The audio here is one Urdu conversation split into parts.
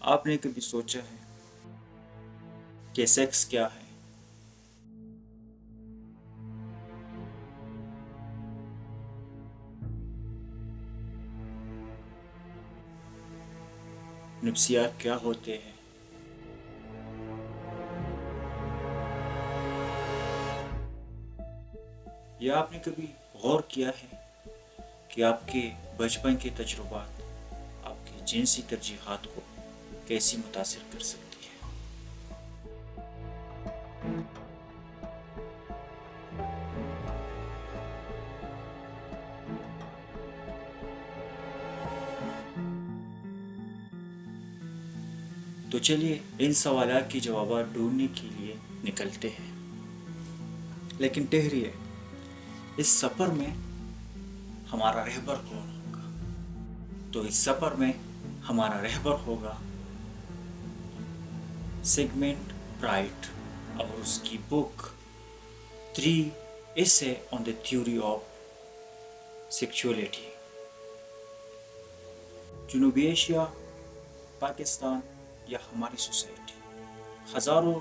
آپ نے کبھی سوچا ہے کہ سیکس کیا ہے؟ نفسیات کیا ہوتے ہیں؟ یا آپ نے کبھی غور کیا ہے کہ آپ کے بچپن کے تجربات آپ کی جنسی ترجیحات کو کیسی متاثر کر سکتی ہے؟ تو چلیے ان سوالات کے جوابات ڈھونڈنے کے لیے نکلتے ہیں، لیکن ٹھہریے، اس سفر میں ہمارا رہبر کون ہوگا؟ تو اس سفر میں ہمارا رہبر ہوگا سیگمنٹ فرائڈ اور اس کی بک 3 Essay on the Theory of Sexuality۔ جنوبی ایشیا، پاکستان یا ہماری سوسائٹی، ہزاروں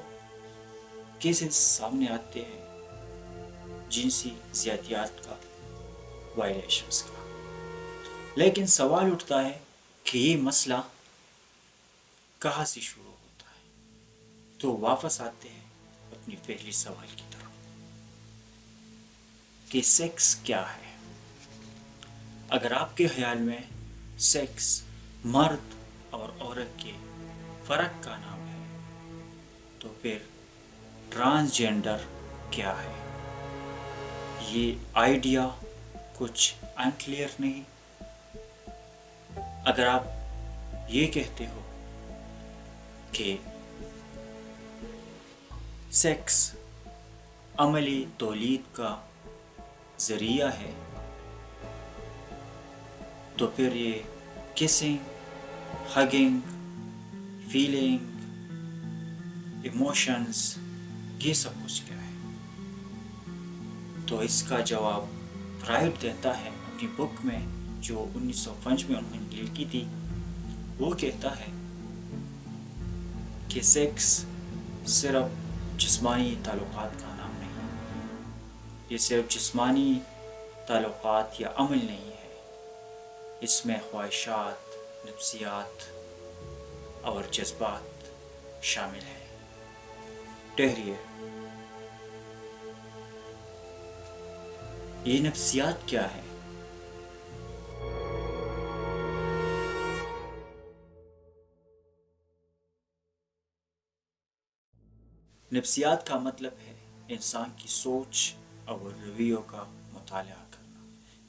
کیسز سامنے آتے ہیں جنسی زیادتیات کا، وائلیشنز کا، لیکن سوال اٹھتا ہے کہ یہ مسئلہ کہاں سے شروع ہوتا ہے؟ تو واپس آتے ہیں اپنی پہلی سوال کی طرف کہ سیکس کیا ہے؟ اگر آپ کے خیال میں سیکس مرد اور عورت کے فرق کا نام ہے تو پھر ٹرانسجینڈر کیا ہے؟ یہ آئیڈیا کچھ انکلیئر نہیں؟ اگر آپ یہ کہتے ہو کہ سیکس عملی تولید کا ذریعہ ہے تو پھر یہ کسنگ، ہگنگ، فیلنگ، ایموشنز، یہ سب کچھ کیا ہے؟ تو اس کا جواب فرائڈ دیتا ہے اپنی بک میں جو 1905 میں انہوں نے لکھی تھی۔ وہ کہتا ہے کہ سیکس صرف جسمانی تعلقات کا نام نہیں، یہ صرف جسمانی تعلقات یا عمل نہیں ہے، اس میں خواہشات، نفسیات اور جذبات شامل ہیں۔ ٹھہریے، یہ نفسیات کیا ہے؟ نفسیات کا مطلب ہے انسان کی سوچ اور رویوں کا مطالعہ کرنا،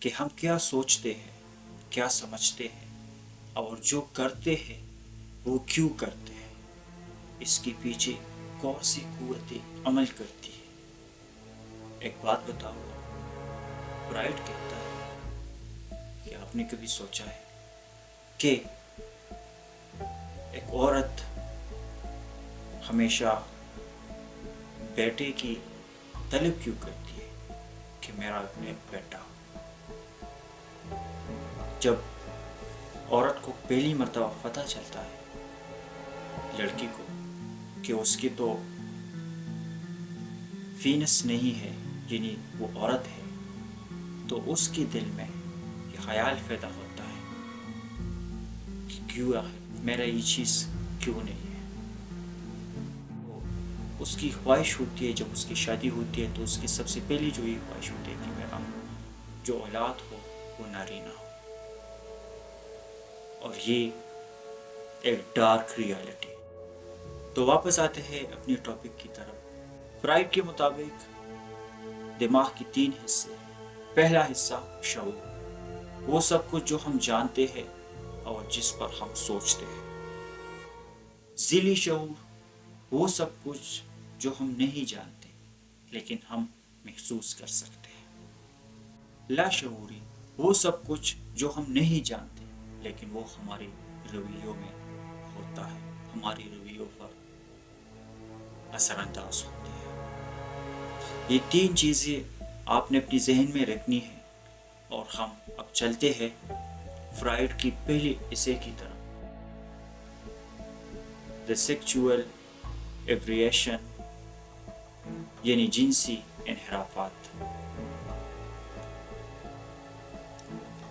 کہ ہم کیا سوچتے ہیں، کیا سمجھتے ہیں، اور جو کرتے ہیں وہ کیوں کرتے ہیں، اس کے پیچھے کون سی قوتیں عمل کرتی ہے۔ ایک بات بتاؤ، فرائڈ کہتا ہے کہ آپ نے کبھی سوچا ہے کہ ایک عورت ہمیشہ بیٹے کی طلب کیوں کرتی ہے کہ میرا ایک بیٹا ہو؟ جب عورت کو پہلی مرتبہ پتہ چلتا ہے لڑکی کو کہ اس کی تو فینس نہیں ہے، یعنی وہ عورت ہے، تو اس کے دل میں یہ خیال پیدا ہوتا ہے کہ کیوں میرا یہ چیز کیوں نہیں ہے۔ اس کی خواہش ہوتی ہے جب اس کی شادی ہوتی ہے تو اس کی سب سے پہلی جو یہ خواہش ہوتی ہے کہ میرا جو اولاد ہو وہ نارینہ ہو، اور یہ ایک ڈارک ریالٹی۔ تو واپس آتے ہیں اپنی ٹاپک کی طرف۔ فرائڈ کے مطابق دماغ کی 3 حصے، پہلا حصہ شعور، وہ سب کچھ جو ہم جانتے ہیں اور جس پر ہم سوچتے ہیں۔ ذیلی شعور، وہ سب کچھ جو ہم نہیں جانتے لیکن ہم محسوس کر سکتے ہیں۔ لاشعوری، وہ سب کچھ جو ہم نہیں جانتے لیکن وہ ہمارے رویوں میں ہوتا ہے، ہماری رویوں پر اثر انداز ہوتی ہے۔ یہ 3 چیزیں آپ نے اپنی ذہن میں رکھنی ہیں، اور ہم اب چلتے ہیں فرائڈ کی پہلی ایسے کی طرف۔ the sexual aberration یعنی جنسی انحرافات.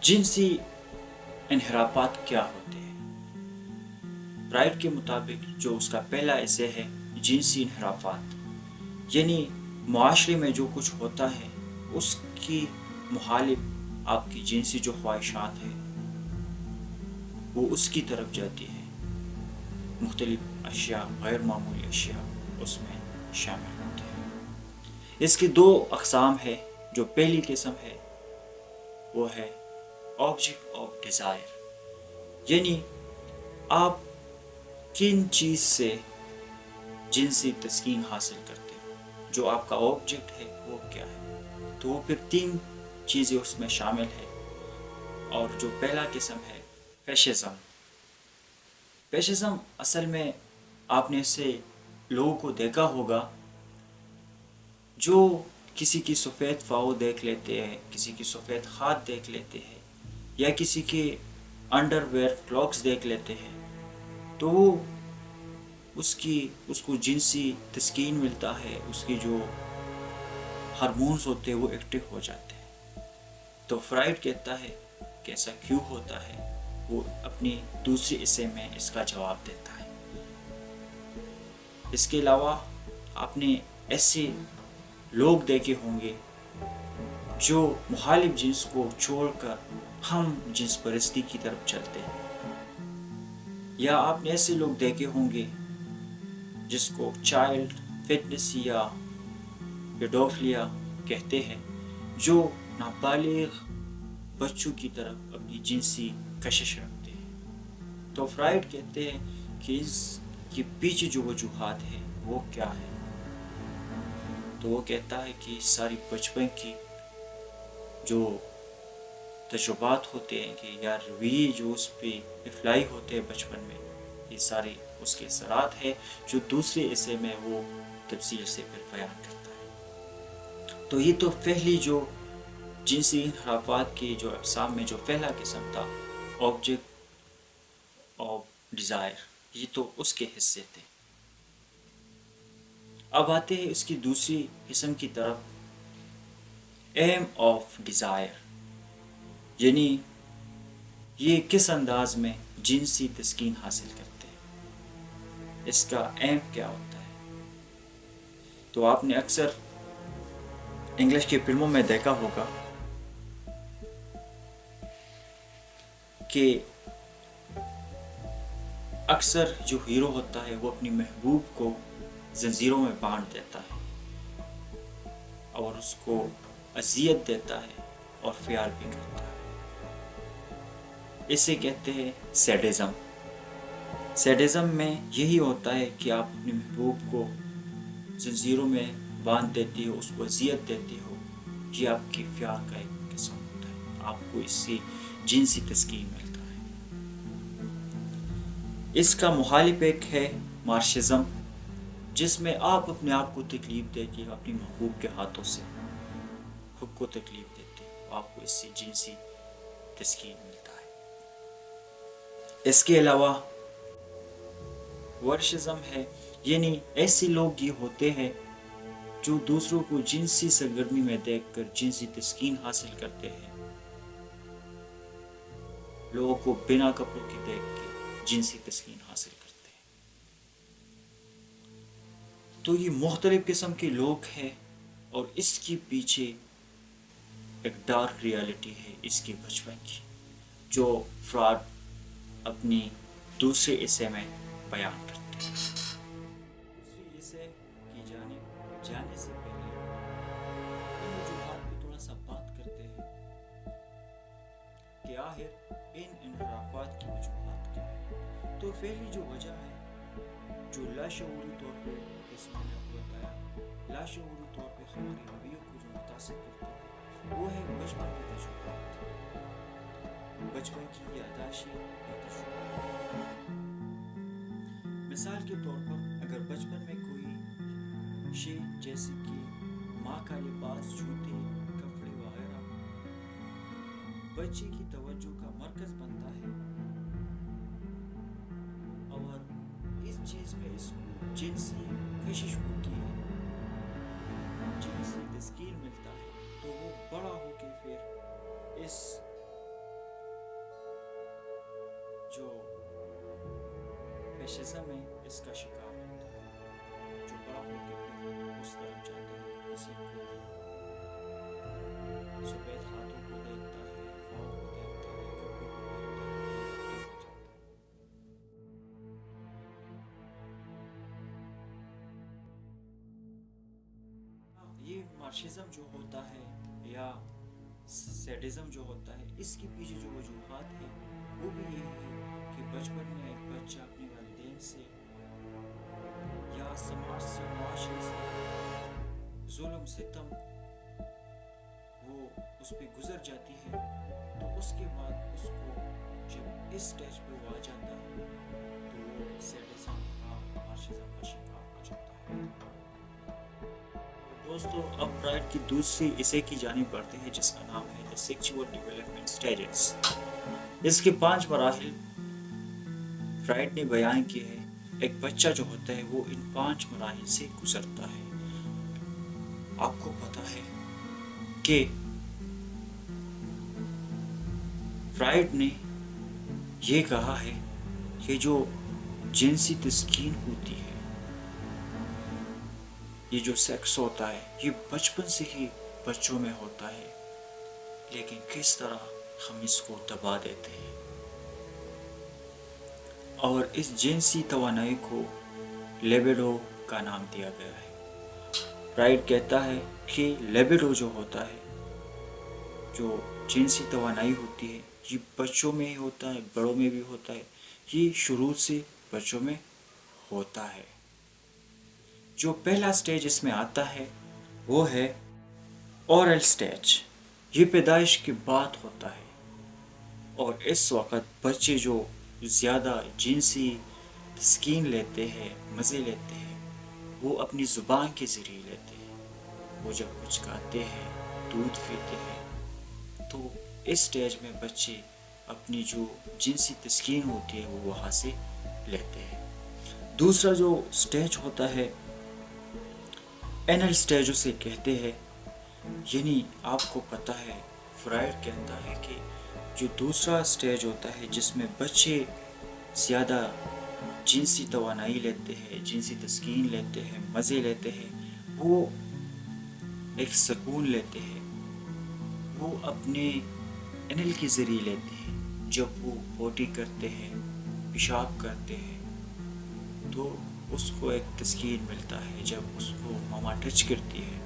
جنسی انحرافات کیا ہوتے ہیں؟ فرائڈ کے مطابق جو اس کا پہلا ایسے ہے جنسی انحرافات، یعنی معاشرے میں جو کچھ ہوتا ہے اس کی مخالف آپ کی جنسی جو خواہشات ہیں وہ اس کی طرف جاتی ہے. مختلف اشیاء، غیر معمولی اشیاء اس میں شامل ہوتے ہیں. اس کی دو اقسام ہے. جو پہلی قسم ہے وہ ہے آبجیکٹ آف ڈیزائر، یعنی آپ کن چیز سے جنسی تسکین حاصل کرتے ہو، جو آپ کا آبجیکٹ ہے وہ کیا ہے. تو وہ پھر 3 چیزیں اس میں شامل ہے. اور جو پہلا قسم ہے فیشزم. فیشزم اصل میں آپ نے سے لوگوں کو دیکھا ہوگا جو کسی کی سفید فاؤ دیکھ لیتے ہیں، کسی کی سفید ہاتھ دیکھ لیتے ہیں، یا کسی کے انڈر ویئر کلاکس دیکھ لیتے ہیں، تو وہ اس کو جنسی تسکین ملتا ہے، اس کی جو ہارمونز ہوتے ہیں وہ ایکٹیو ہو جاتے ہیں. تو فرائڈ کہتا ہے کہ ایسا کیوں ہوتا ہے، وہ اپنی دوسری حصے میں اس کا جواب دیتا ہے. اس کے علاوہ آپ نے ایسے لوگ دیکھے ہوں گے جو مخالف جنس کو چھوڑ کر ہم جنس پرستی کی طرف چلتے ہیں، یا آپ نے ایسے لوگ دیکھے ہوں گے جس کو چائلڈ فٹنس یا پیڈوفیلیا کہتے ہیں، جو نابالغ بچوں کی طرف اپنی جنسی کشش رکھتے ہیں. تو فرائڈ کہتے ہیں کہ اس کے پیچھے جو وجوہات ہیں وہ کیا ہے. تو وہ کہتا ہے کہ ساری بچپن کی جو تجربات ہوتے ہیں کہ یا رویے جو اس پہ اپلائی ہوتے ہیں بچپن میں، یہ سارے اس کے اثرات ہیں جو دوسرے حصے میں وہ تفصیل سے پھر بیان کرتا ہے. تو یہ تو پہلی جو جنسی انحرافات کی جو اقسام میں جو پہلا قسم تھا آبجیکٹ آف ڈیزائر، یہ تو اس کے حصے تھے. اب آتے ہیں اس کی دوسری قسم کی طرف، ایم آف ڈیزائر، یعنی یہ کس انداز میں جنسی تسکین حاصل کرتے ہیں، اس کا ایم کیا ہوتا ہے. تو آپ نے اکثر انگلش کی فلموں میں دیکھا ہوگا کہ اکثر جو ہیرو ہوتا ہے وہ اپنی محبوب کو زنجیروں میں باندھ دیتا ہے اور اس کو اذیت دیتا ہے اور پیار بھی کرتا ہے. اسے کہتے ہیں سیڈزم. سیڈزم میں یہی ہوتا ہے کہ آپ اپنی محبوب کو زنجیروں میں باندھ دیتے ہو، اس کو اذیت دیتے ہو. یہ آپ کے پیار کا ایک قسم ہوتا ہے، آپ کو اس سے جنسی تسکین ملتا ہے. اس کا مخالف ایک ہے مارشزم، جس میں آپ اپنے آپ کو تکلیف دیتے ہو، اپنی محبوب کے ہاتھوں سے خود کو تکلیف دیتے ہو، آپ کو اس سے جنسی تسکین ملتا ہے. اس کے علاوہ ورشزم ہے، یعنی ایسے لوگ یہ ہوتے ہیں جو دوسروں کو جنسی سرگرمی میں دیکھ کر جنسی تسکین حاصل کرتے ہیں، لوگوں کو بنا کپڑوں کے دیکھ کے جنسی تسکین حاصل کرتے ہیں. تو یہ مختلف قسم کے لوگ ہیں اور اس کے پیچھے ایک ڈارک ریالٹی ہے اس کی بچپن کی، جو فرائڈ اپنی دوسرے حصے میں بیان کرتے ہیں. دوسری حصے کی جانب جانے سے پہلے ان وجوہات پہ تھوڑا سا بات کرتے ہیں کہ آخر ان انحرافات کی وجوہات کیا ہے. تو پہلی جو وجہ ہے جو لاشعوری طور پہ، جس میں نے آپ کو بتایا، لاشعوری طور پہ ہمارے رویوں کو جو متاثر کرتے ہیں وہ ہے بچپن کے تجربات، بچپن کی یاداشتیں یا تجربات. مثال کے طور پر اگر بچپن میں کوئی شے جیسے کہ ماں کا لباس، جوتے، کپڑے وغیرہ بچے کی توجہ کا مرکز بنتا ہے اور اس چیز میں اس کو جنسی کشش ہوتی ہے، جنسی تسکین ملتا ہے، تو وہ بڑا ہو کے پھر اس جو فیشزم ہے اس کا شکار ہوتا ہے، جو بڑا ہو کے پھر اس طرف جاتا ہے، کسی کو سفید ہاتھوں کو دیکھتا ہے، پاؤں کو دیکھتا ہے، کپڑوں کو دیکھتا ہے، تو ہو جاتا ہے۔ یہ مارشزم جو ہوتا ہے یا سیڈزم جو ہوتا ہے، اس کے پیچھے جو وجوہات ہیں وہ بھی یہ ہے کہ بچپن میں ایک بچہ اپنے والدین سے یا سماج سے، معاشرے سے ظلم ستم وہ اس پہ گزر جاتی ہے، تو اس کے بعد اس کو جب اس سٹیج پہ وہ آ جاتا ہے تو وہ سیڈزم کا، مارشزم کا شکار ہو جاتا ہے۔ دوستو، اب فرائڈ کی دوسری اسے کی جانب بڑھتے ہیں جس کا نام ہے The Sexual Development Stages۔ اس کے 5 مراحل فرائڈ نے بیان کیے ہیں۔ ایک بچہ جو ہوتا ہے وہ ان 5 مراحل سے گزرتا ہے۔ آپ کو پتا ہے کہ فرائڈ نے یہ کہا ہے کہ جو جنسی تسکین ہوتی ہے، یہ جو سیکس ہوتا ہے، یہ بچپن سے ہی بچوں میں ہوتا ہے، لیکن کس طرح ہم اس کو دبا دیتے ہیں، اور اس جنسی توانائی کو لیبیڈو کا نام دیا گیا ہے۔ فرائڈ کہتا ہے کہ لیبیڈو جو ہوتا ہے، جو جنسی توانائی ہوتی ہے، یہ بچوں میں ہی ہوتا ہے، بڑوں میں بھی ہوتا ہے، یہ شروع سے بچوں میں ہوتا ہے۔ جو پہلا سٹیج اس میں آتا ہے وہ ہے اورل سٹیج، یہ پیدائش کے بعد ہوتا ہے، اور اس وقت بچے جو زیادہ جنسی تسکین لیتے ہیں، مزے لیتے ہیں، وہ اپنی زبان کے ذریعے لیتے ہیں۔ وہ جب کچھ کھاتے ہیں، دودھ پیتے ہیں، تو اس سٹیج میں بچے اپنی جو جنسی تسکین ہوتی ہے وہ وہاں سے لیتے ہیں۔ دوسرا جو سٹیج ہوتا ہے اینل سٹیج اسے کہتے ہیں، یعنی آپ کو پتہ ہے فرائڈ کہتا ہے کہ جو دوسرا سٹیج ہوتا ہے جس میں بچے زیادہ جنسی توانائی لیتے ہیں، جنسی تسکین لیتے ہیں، مزے لیتے ہیں، وہ ایک سکون لیتے ہیں، وہ اپنے اینل کے ذریعے لیتے ہیں۔ جب وہ پوٹی کرتے ہیں، پیشاب کرتے ہیں، تو اس کو ایک تسکین ملتا ہے جب اس کو ماما ٹچ کرتی ہے،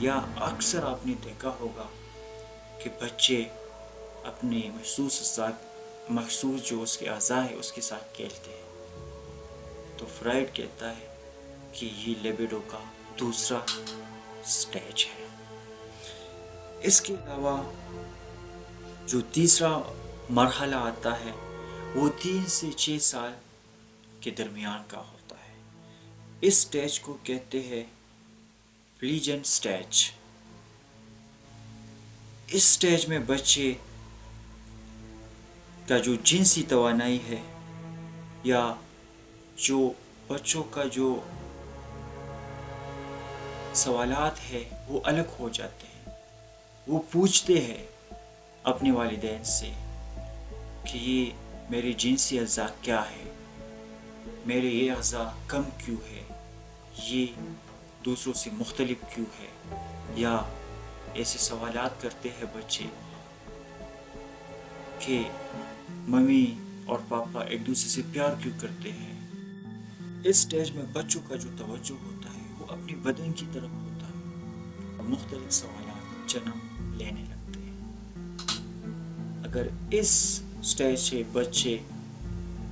یا اکثر آپ نے دیکھا ہوگا کہ بچے اپنے محسوس جو اس کے اعضاء ہے اس کے ساتھ کھیلتے ہیں۔ تو فرائڈ کہتا ہے کہ یہ لیبیڈو کا دوسرا سٹیج ہے۔ اس کے علاوہ جو تیسرا مرحلہ آتا ہے وہ 3 سے 6 سال کے درمیان کا ہوتا ہے۔ اس سٹیج کو کہتے ہیں پلیجنٹ سٹیج۔ اس سٹیج میں بچے کا جو جنسی توانائی ہے یا جو بچوں کا جو سوالات ہے وہ الگ ہو جاتے ہیں۔ وہ پوچھتے ہیں اپنے والدین سے کہ یہ میری جنسی اعضاء کیا ہے، میرے یہ اعضاء کم کیوں ہے، یہ دوسروں سے مختلف کیوں ہے، یا ایسے سوالات کرتے ہیں بچے کہ ممی اور پاپا ایک دوسرے سے پیار کیوں کرتے ہیں۔ اس سٹیج میں بچوں کا جو توجہ ہوتا ہے وہ اپنی بدن کی طرف ہوتا ہے، مختلف سوالات جنم لینے لگتے ہیں۔ اگر اس سٹیج سے بچے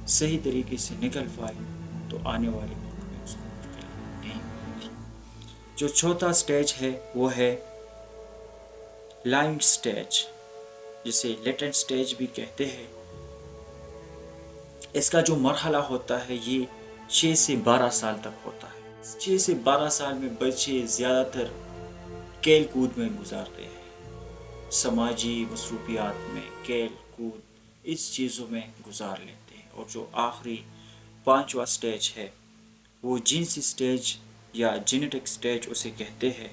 صحیح طریقے سے نکل پائے تو آنے والے وقت میں اس کو مشکل نہیں ہوگی۔ جو چوتھا سٹیج ہے وہ ہے لائنڈ سٹیج، جسے لیٹنٹ سٹیج بھی کہتے ہیں۔ اس کا جو مرحلہ ہوتا ہے یہ 6 سے 12 سال تک ہوتا ہے۔ 6 سے 12 سال میں بچے زیادہ تر کھیل کود میں گزارتے ہیں، سماجی مصروفیات میں، کھیل کود اس چیزوں میں گزار لیتے ہیں، اور جو آخری 5واں سٹیج ہے وہ جنسی سٹیج یا جینیٹک سٹیج اسے کہتے ہیں۔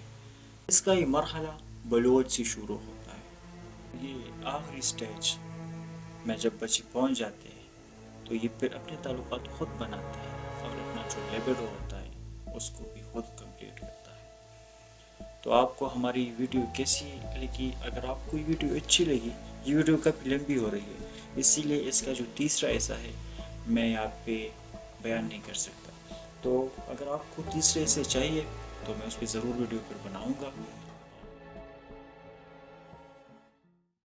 اس کا یہ مرحلہ بلوغ سے شروع ہوتا ہے۔ یہ آخری سٹیج میں جب بچے پہنچ جاتے ہیں تو یہ پھر اپنے تعلقات خود بناتے ہیں اور اپنا جو لیبیڈو ہوتا ہے اس کو بھی خود کمپلیٹ کرتا ہے۔ تو آپ کو ہماری ویڈیو کیسی لگی؟ اگر آپ کو یہ ویڈیو اچھی لگی، یہ ویڈیو کافی لمبی ہو رہی ہے اسی لیے اس کا جو تیسرا حصہ ہے میں یہاں پہ بیان نہیں کر سکتا، تو اگر آپ کو تیسرے حصے چاہیے تو میں اس پہ ضرور ویڈیو پر بناؤں گا۔